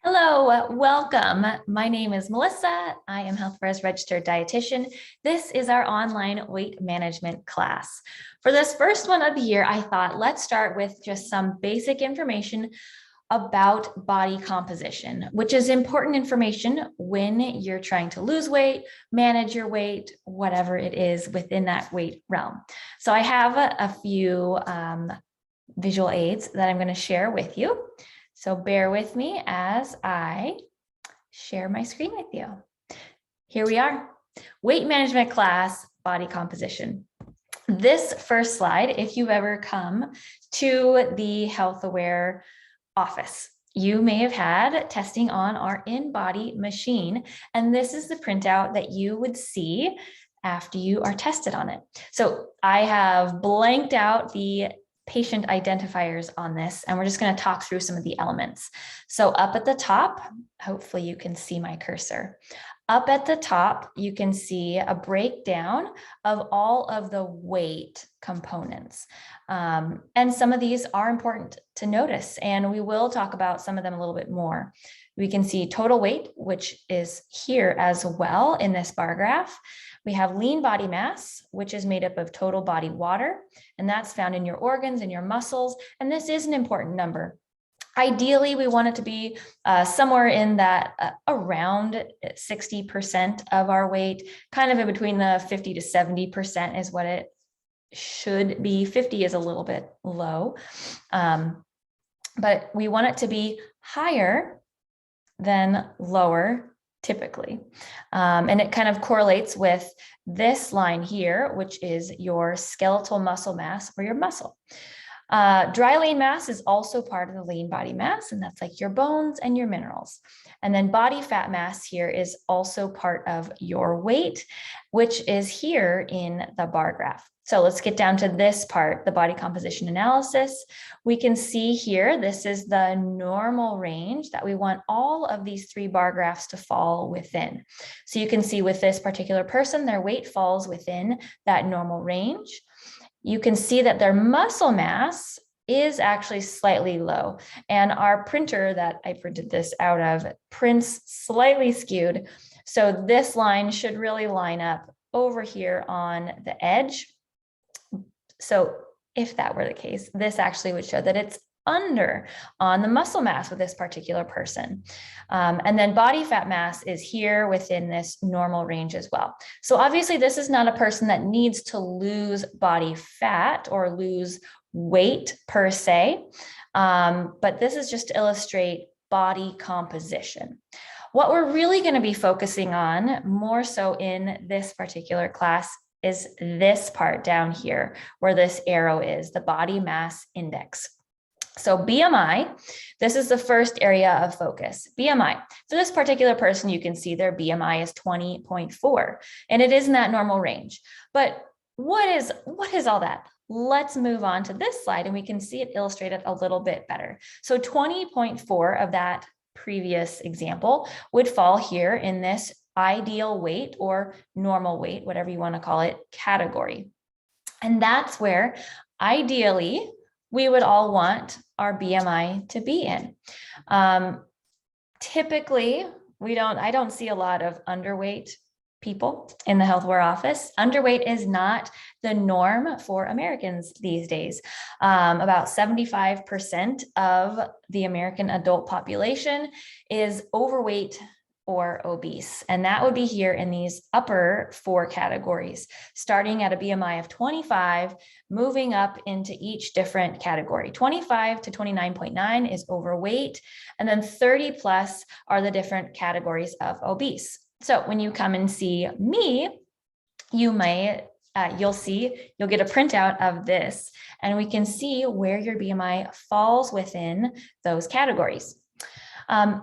Hello, welcome. My name is Melissa. I am Health First registered dietitian. This is our online weight management class. For this first one of the year, I thought let's start with just some basic information about body composition, which is important information when you're trying to lose weight, manage your weight, whatever it is within that weight realm. So I have a few visual aids that I'm going to share with you. So bear with me as I share my screen with you. Here we are, weight management class, body composition. This first slide, if you've ever come to the Health Aware office, you may have had testing on our InBody machine, and this is the printout that you would see after you are tested on it. So I have blanked out the patient identifiers on this, and we're just going to talk through some of the elements. So up at the top, hopefully you can see my cursor. Up at the top, you can see a breakdown of all of the weight components. And some of these are important to notice, and we will talk about some of them a little bit more. We can see total weight, which is here as well in this bar graph. We have lean body mass, which is made up of total body water, and that's found in your organs and your muscles. And this is an important number. Ideally, we want it to be somewhere in that around 60% of our weight, kind of in between the 50 to 70% is what it should be. 50 is a little bit low, but we want it to be higher than lower typically. And it kind of correlates with this line here, which is your skeletal muscle mass or your muscle. Dry lean mass is also part of the lean body mass, and that's like your bones and your minerals. And then body fat mass here is also part of your weight, which is here in the bar graph. So let's get down to this part, the body composition analysis. We can see here, this is the normal range that we want all of these three bar graphs to fall within. So you can see with this particular person, their weight falls within that normal range. You can see that their muscle mass is actually slightly low. And our printer that I printed this out of prints slightly skewed. So this line should really line up over here on the edge. So if that were the case, this actually would show that it's under on the muscle mass with this particular person. And then body fat mass is here within this normal range as well. So obviously this is not a person that needs to lose body fat or lose weight per se, but this is just to illustrate body composition. What we're really going to be focusing on more so in this particular class is this part down here where this arrow is, the body mass index. So BMI, this is the first area of focus. BMI. For this particular person, you can see their BMI is 20.4, and it is in that normal range. But what is all that? Let's move on to this slide, and we can see it illustrated a little bit better. So 20.4 of that previous example would fall here in this ideal weight or normal weight, whatever you want to call it, category. And that's where ideally we would all want our BMI to be in. Typically, I don't see a lot of underweight people in the HealthWare office. Underweight is not the norm for Americans these days. About 75% of the American adult population is overweight or obese. And that would be here in these upper four categories, starting at a BMI of 25, moving up into each different category. 25 to 29.9 is overweight, and then 30 plus are the different categories of obese. So when you come and see me, you'll get a printout of this, and we can see where your BMI falls within those categories.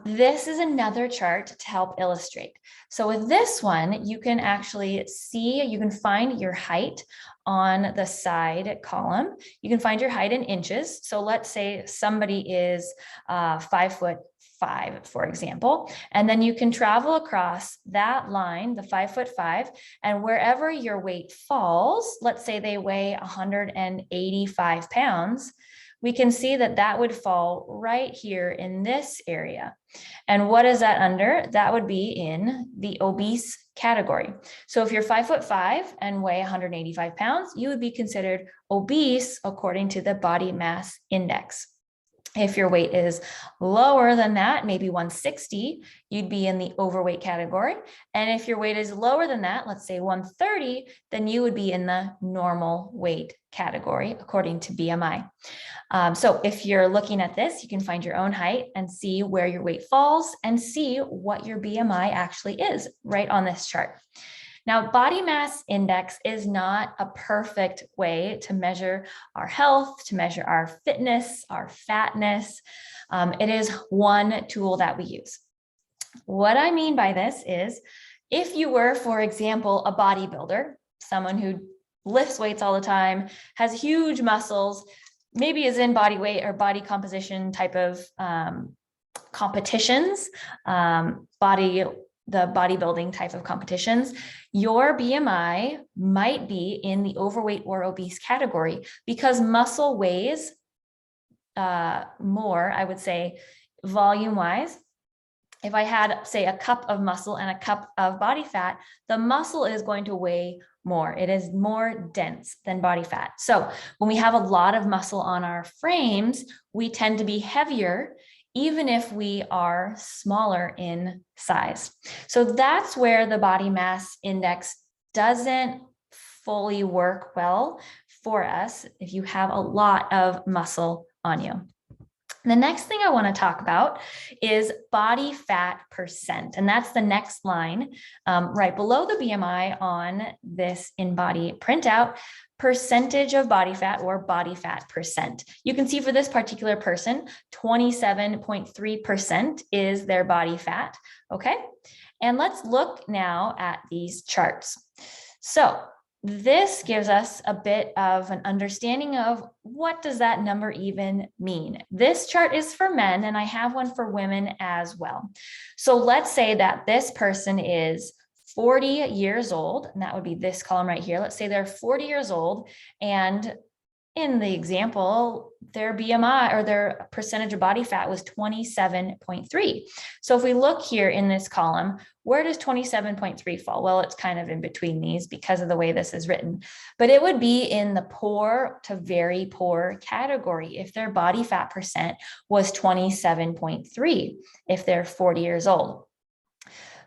This is another chart to help illustrate. So with this one, you can actually see, you can find your height on the side column. You can find your height in inches. So let's say somebody is 5'5", for example, and then you can travel across that line, the 5'5", and wherever your weight falls, let's say they weigh 185 pounds, we can see that that would fall right here in this area. And what is that under? That would be in the obese category. So if you're 5'5" and weigh 185 pounds, you would be considered obese according to the body mass index. If your weight is lower than that, maybe 160, you'd be in the overweight category. And if your weight is lower than that, let's say 130, then you would be in the normal weight category according to BMI. So if you're looking at this, you can find your own height and see where your weight falls and see what your BMI actually is right on this chart. Now, body mass index is not a perfect way to measure our health, to measure our fitness, our fatness. It is one tool that we use. What I mean by this is if you were, for example, a bodybuilder, someone who lifts weights all the time, has huge muscles, maybe is in body weight or body composition type of competitions, the bodybuilding type of competitions, your BMI might be in the overweight or obese category because muscle weighs more, I would say, volume wise. If I had, say, a cup of muscle and a cup of body fat, the muscle is going to weigh more. It is more dense than body fat. So when we have a lot of muscle on our frames, we tend to be heavier even if we are smaller in size. So that's where the body mass index doesn't fully work well for us if you have a lot of muscle on you. The next thing I want to talk about is body fat percent. And that's the next line right below the BMI on this InBody printout, percentage of body fat or body fat percent. You can see for this particular person, 27.3% is their body fat. Okay. And let's look now at these charts. So this gives us a bit of an understanding of what does that number even mean. This chart is for men and I have one for women as well. So let's say that this person is 40 years old, and that would be this column right here. Let's say they're 40 years old, and in the example, their BMI or their percentage of body fat was 27.3. So if we look here in this column, where does 27.3 fall? Well, it's kind of in between these because of the way this is written, but it would be in the poor to very poor category if their body fat percent was 27.3, if they're 40 years old.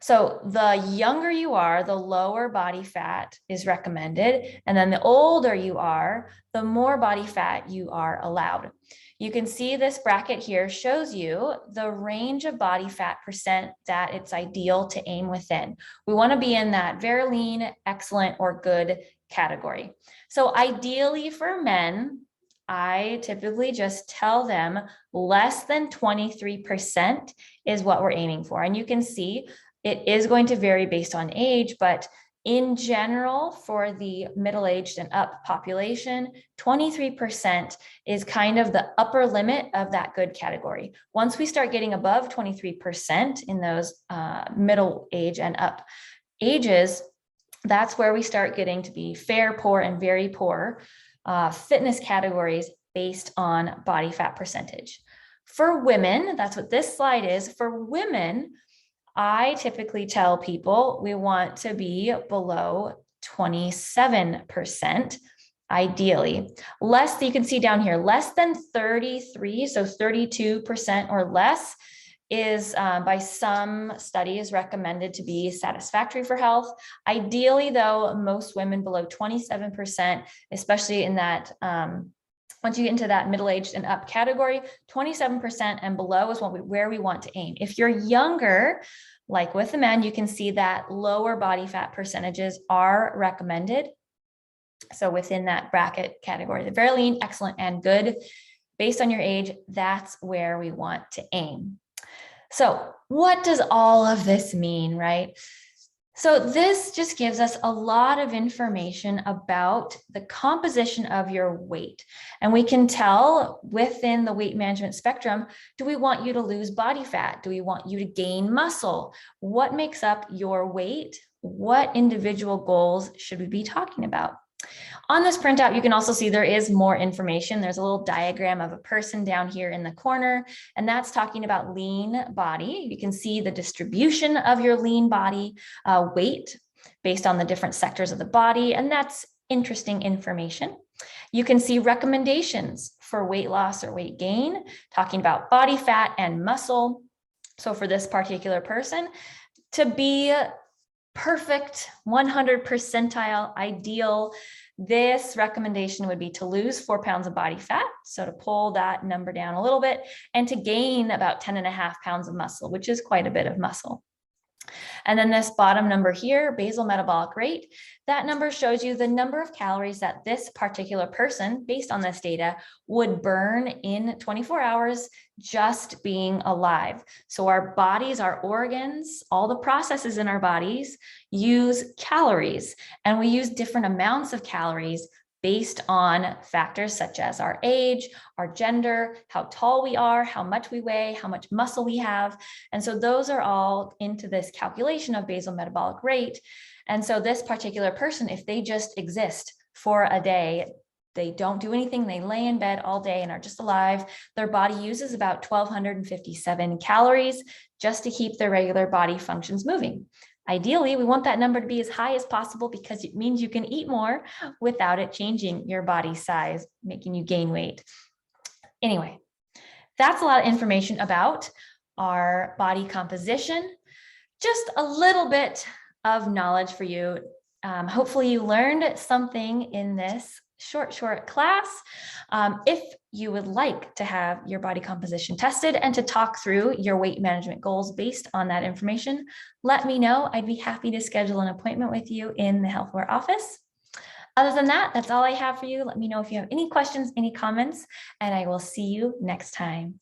So the younger you are, the lower body fat is recommended. And then the older you are, the more body fat you are allowed. You can see this bracket here shows you the range of body fat percent that it's ideal to aim within. We want to be in that very lean, excellent, or good category. So ideally for men, I typically just tell them less than 23% is what we're aiming for. And you can see it is going to vary based on age, but in general, for the middle-aged and up population, 23% is kind of the upper limit of that good category. Once we start getting above 23% in those middle age and up ages, that's where we start getting to be fair, poor, and very poor fitness categories based on body fat percentage. For women, that's what this slide is. For women, I typically tell people we want to be below 27%, ideally. Less, you can see down here, less than 33, so 32% or less is by some studies recommended to be satisfactory for health. Ideally, though, most women below 27%, especially in that once you get into that middle-aged and up category, 27% and below is where we want to aim. If you're younger, like with the men, you can see that lower body fat percentages are recommended. So within that bracket category, the very lean, excellent, and good, based on your age, that's where we want to aim. So what does all of this mean, right? So this just gives us a lot of information about the composition of your weight. And we can tell within the weight management spectrum, do we want you to lose body fat? Do we want you to gain muscle? What makes up your weight? What individual goals should we be talking about? On this printout, you can also see there is more information. There's a little diagram of a person down here in the corner, and that's talking about lean body. You can see the distribution of your lean body weight based on the different sectors of the body, and that's interesting information. You can see recommendations for weight loss or weight gain, talking about body fat and muscle. So for this particular person, to be perfect, 100 percentile, ideal, this recommendation would be to lose 4 pounds of body fat. So to pull that number down a little bit and to gain about 10.5 pounds of muscle, which is quite a bit of muscle. And then this bottom number here, basal metabolic rate, that number shows you the number of calories that this particular person, based on this data, would burn in 24 hours just being alive. So our bodies, our organs, all the processes in our bodies use calories, and we use different amounts of calories based on factors such as our age, our gender, how tall we are, how much we weigh, how much muscle we have. And so those are all into this calculation of basal metabolic rate. And so this particular person, if they just exist for a day, they don't do anything, they lay in bed all day and are just alive, their body uses about 1,257 calories just to keep their regular body functions moving. Ideally, we want that number to be as high as possible because it means you can eat more without it changing your body size, making you gain weight. Anyway, that's a lot of information about our body composition. Just a little bit of knowledge for you. Hopefully you learned something in this short class. If you would like to have your body composition tested and to talk through your weight management goals based on that information, let me know. I'd be happy to schedule an appointment with you in the HealthWare office. Other than that, that's all I have for you. Let me know if you have any questions, any comments, and I will see you next time.